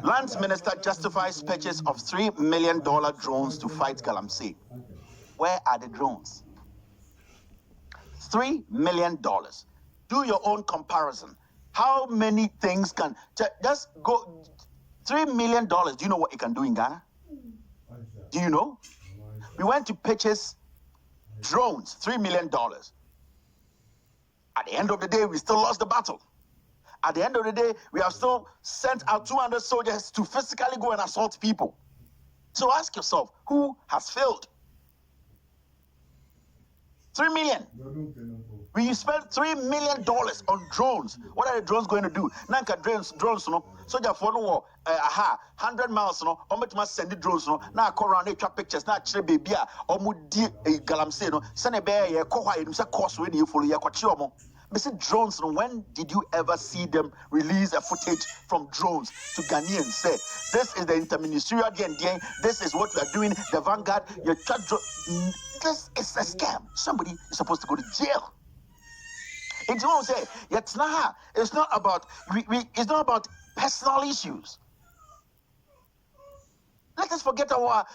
Lands Minister justifies purchase of $3 million drones to fight Galamsey. Where are the drones? $3 million. Do your own comparison. How many things can just go? $3 million. Do you know what it can do in Ghana? Do you know? We went to purchase drones, $3 million. At the end of the day, we still lost the battle. At the end of the day, we have still sent out 200 soldiers to physically go and assault people. So ask yourself, who has failed? 3 million. We spent $3 million on drones. What are the drones going to do? Nanka drones, no. Soldier for no 100 miles, no. Must send the drones, no. Now call around, take pictures. Now chile baby, Omudi Galamsey, no. Send a bear, ya koha, you say course when you follow ya kwachomo. But see drones, no. When did you ever see them release a footage from drones to Ghanaians? Say this is the interministerial DND. This is what we are doing. The Vanguard, your chat drone. This is a scam. Somebody is supposed to go to jail. It's what say. It's not about it's not about personal issues. Let us forget our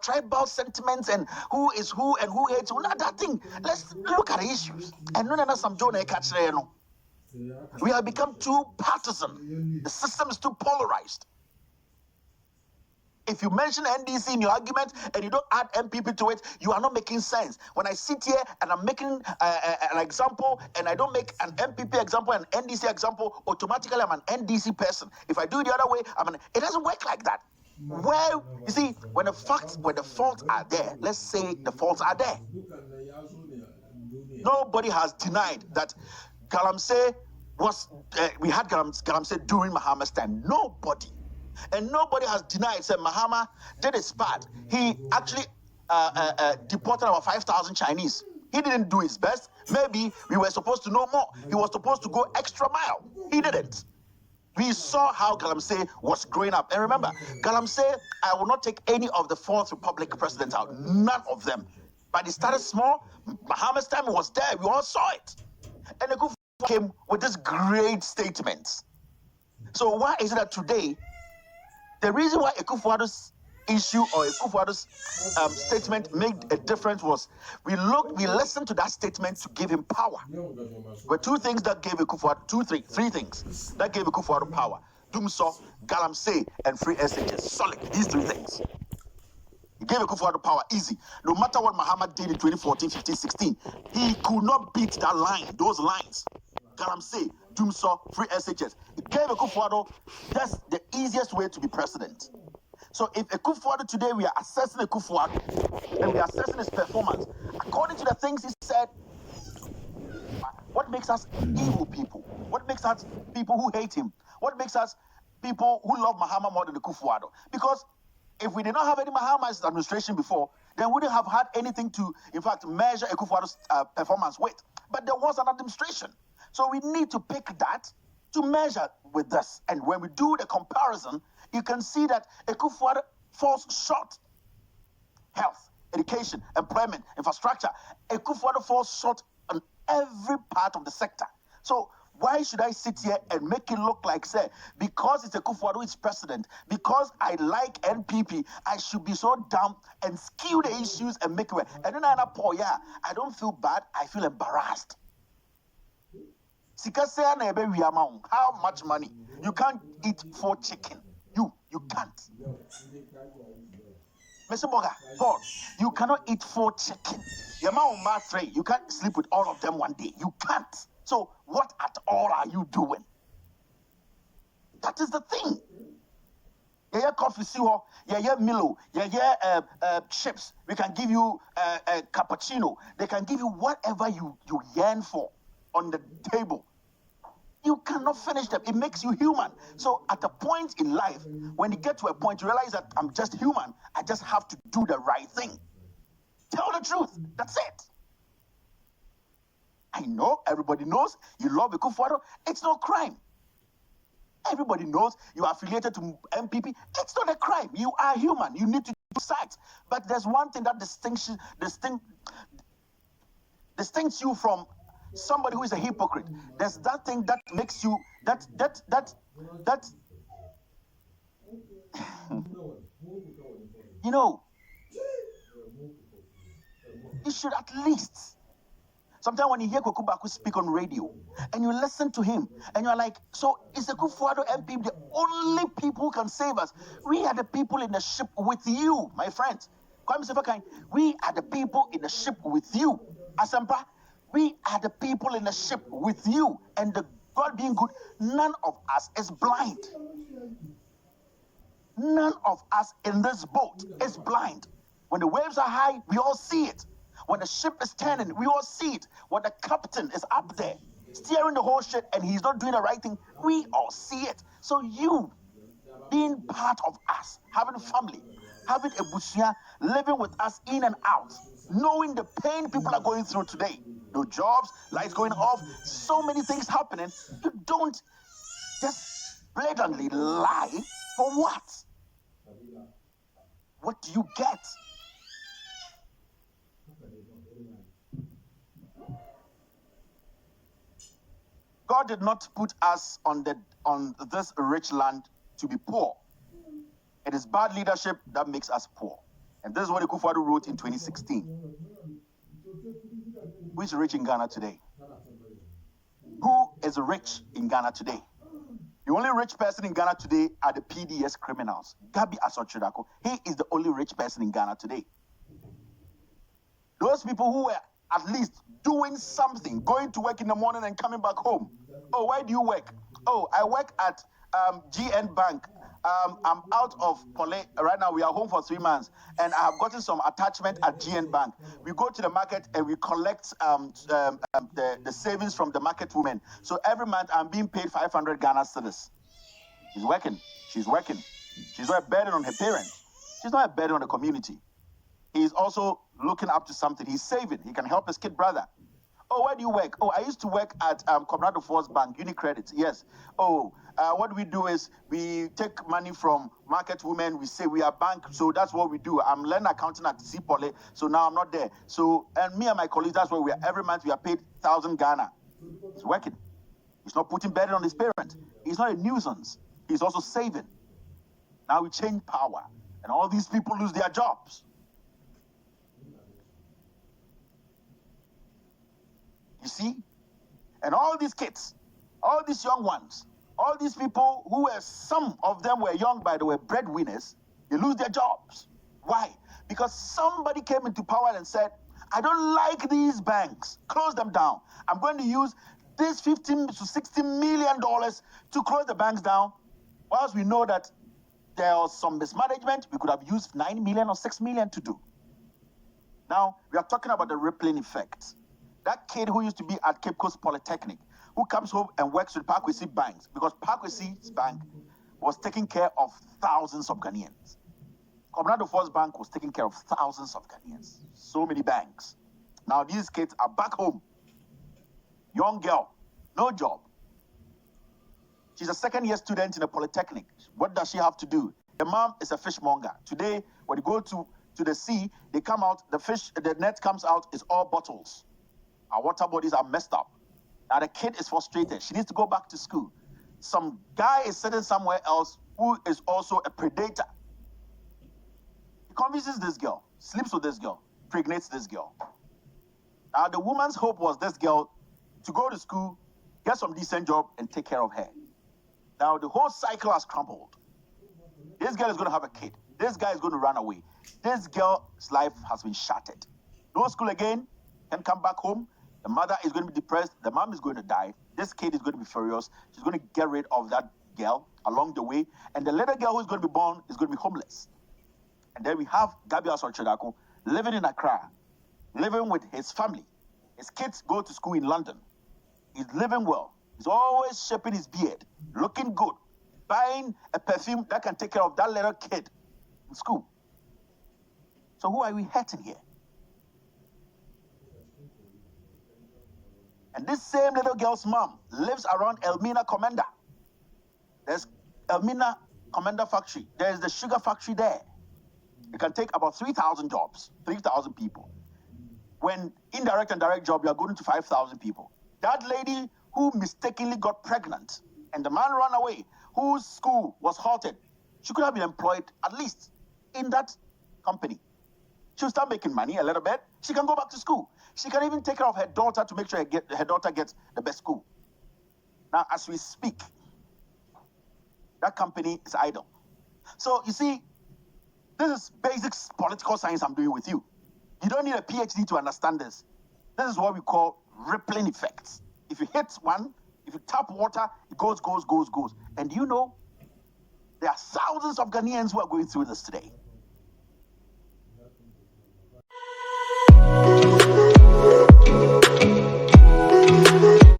tribal sentiments and who is who and who hates who. Not that thing. Let's look at the issues. And no, some Jonah catch there. No, we have become too partisan. The system is too polarized. If you mention NDC in your argument and you don't add MPP to it, you are not making sense. When I sit here and I'm making an example and I don't make an MPP example and NDC example, automatically I'm an NDC person. If I do it the other way, it doesn't work like that. Where you see, when the faults are there, let's say the faults are there. Nobody has denied that Galamsey was. We had Galamsey during Mahama's time. Nobody. And nobody has denied, said Mahama did his part. He actually deported about 5,000 Chinese. He didn't do his best. Maybe we were supposed to know more. He was supposed to go extra mile. He didn't. We saw how Galamsey was growing up. And remember, Galamsey, I will not take any of the Fourth Republic presidents out. None of them. But it started small. Mahama's time was there. We all saw it. And the Kufu came with this great statement. So why is it that today, the reason why Akufo-Addo's issue or Akufo-Addo's statement made a difference was we listened to that statement to give him power. But two things that gave Akufo-Addo, three things that gave Akufo-Addo power: Dumso, Galamsey, and free SHS. Solid. These three things. He gave Akufo-Addo power easy. No matter what Mahama did in 2014, 15, 16, he could not beat that line, those lines. Galamsey, Dumso, free SHS. It gave Akufo-Addo that's the easiest way to be president. So if Akufo-Addo today, we are assessing Akufo-Addo and we are assessing his performance according to the things he said. What makes us evil people? What makes us people who hate him? What makes us people who love Mahama more than Akufo-Addo? Because if we did not have any Mahama's administration before, then we wouldn't have had anything to, in fact, measure Akufo-Addo's performance with. But there was an administration. So we need to pick that to measure with this. And when we do the comparison, you can see that Akufo-Addo falls short. Health, education, employment, infrastructure. Akufo-Addo falls short on every part of the sector. So why should I sit here and make it look like, say, because it's Akufo-Addo is president, because I like NPP, I should be so dumb and skew the issues and make it work. And then I don't feel bad, I feel embarrassed. How much money? You can't eat 4 chicken. You can't. Mr. Boga, Paul, you cannot eat 4 chicken. You can't sleep with all of them one day. You can't. So what at all are you doing? That is the thing. Yeah, coffee, yeah, Milo, yeah, chips. We can give you a cappuccino. They can give you whatever you yearn for on the table. You cannot finish them. It makes you human. So at a point in life, when you get to a point, you realize that I'm just human. I just have to do the right thing. Tell the truth. That's it. I know, everybody knows you love Akufo-Addo. It's no crime. Everybody knows you are affiliated to MPP. It's not a crime. You are human. You need to decide. But there's one thing that distincts you from somebody who is a hypocrite. There's that thing that makes you that you know, you should at least. Sometimes when you hear Kwaku Baku speak on radio and you listen to him and you're like, so is the Kufuado MP the only people who can save us? We are the people in the ship with you, my friends. We are the people in the ship with you. Asempa, we are the people in the ship with you. And the God being good, none of us is blind. None of us in this boat is blind. When the waves are high, we all see it. When the ship is turning, we all see it. When the captain is up there, steering the whole ship, and he's not doing the right thing, we all see it. So you, being part of us, having family, having a bushia, living with us in and out, knowing the pain people are going through today, no jobs, lights going off, so many things happening, you don't just blatantly lie for what? What do you get? God did not put us on this rich land to be poor. It is bad leadership that makes us poor. And this is what Akufo-Addo wrote in 2016. Who is rich in Ghana today? Who is rich in Ghana today? The only rich person in Ghana today are the PDS criminals. Gabi Asotwe-Darko, he is the only rich person in Ghana today. Those people who were at least doing something, going to work in the morning and coming back home. Oh, where do you work? Oh, I work at GN Bank. I'm out of Pole. Right now, we are home for 3 months, and I have gotten some attachment at GN Bank. We go to the market and we collect the savings from the market women. So every month, I'm being paid 500 Ghana cedis. She's working. She's working. She's not a burden on her parents. She's not a burden on the community. He's also looking up to something. He's saving. He can help his kid brother. Oh, where do you work? Oh, I used to work at Comrade Force Bank, UniCredit. Yes. Oh, what we do is we take money from market women. We say we are bank, so that's what we do. I'm learning accounting at CPOLE, so now I'm not there. So, and me and my colleagues, that's what we are. Every month we are paid 1,000 Ghana. He's working. He's not putting burden on his parents. He's not a nuisance. He's also saving. Now we change power, and all these people lose their jobs. You see? And all these kids, all these young ones, all these people who were, some of them were young, by the way, breadwinners, they lose their jobs. Why? Because somebody came into power and said, I don't like these banks. Close them down. I'm going to use this $15 to $60 million to close the banks down. Whilst we know that there was some mismanagement, we could have used 9 million or 6 million to do. Now, we are talking about the rippling effect. That kid who used to be at Cape Coast Polytechnic, who comes home and works with Parkwesi Banks, because Parkwesi's bank was taking care of thousands of Ghanaians. Comrade Force Bank was taking care of thousands of Ghanaians. So many banks. Now these kids are back home. Young girl, no job. She's a second-year student in a polytechnic. What does she have to do? The mom is a fishmonger. Today, when you go to the sea, they come out, the net comes out, it's all bottles. Our water bodies are messed up. Now the kid is frustrated. She needs to go back to school. Some guy is sitting somewhere else who is also a predator. He convinces this girl, sleeps with this girl, impregnates this girl. Now the woman's hope was this girl to go to school, get some decent job, and take care of her. Now the whole cycle has crumbled. This girl is going to have a kid. This guy is going to run away. This girl's life has been shattered. No school again, can come back home. The mother is going to be depressed. The mom is going to die. This kid is going to be furious. She's going to get rid of that girl along the way. And the little girl who is going to be born is going to be homeless. And then we have Gabi Asotwe-Darko living in Accra, living with his family. His kids go to school in London. He's living well. He's always shaping his beard, looking good, buying a perfume that can take care of that little kid in school. So who are we hurting here? And this same little girl's mom lives around Elmina Commander. There's Elmina Commander factory. There's the sugar factory there. It can take about 3,000 jobs, 3,000 people. When indirect and direct job, you are going to 5,000 people. That lady who mistakenly got pregnant and the man ran away, whose school was halted, she could have been employed at least in that company. She'll start making money a little bit. She can go back to school. She can even take care of her daughter to make sure her daughter gets the best school. Now, as we speak, that company is idle. So you see, this is basic political science I'm doing with you. You don't need a PhD to understand this. This is what we call rippling effects. If you hit one, if you tap water, it goes. And you know, there are thousands of Ghanaians who are going through this today.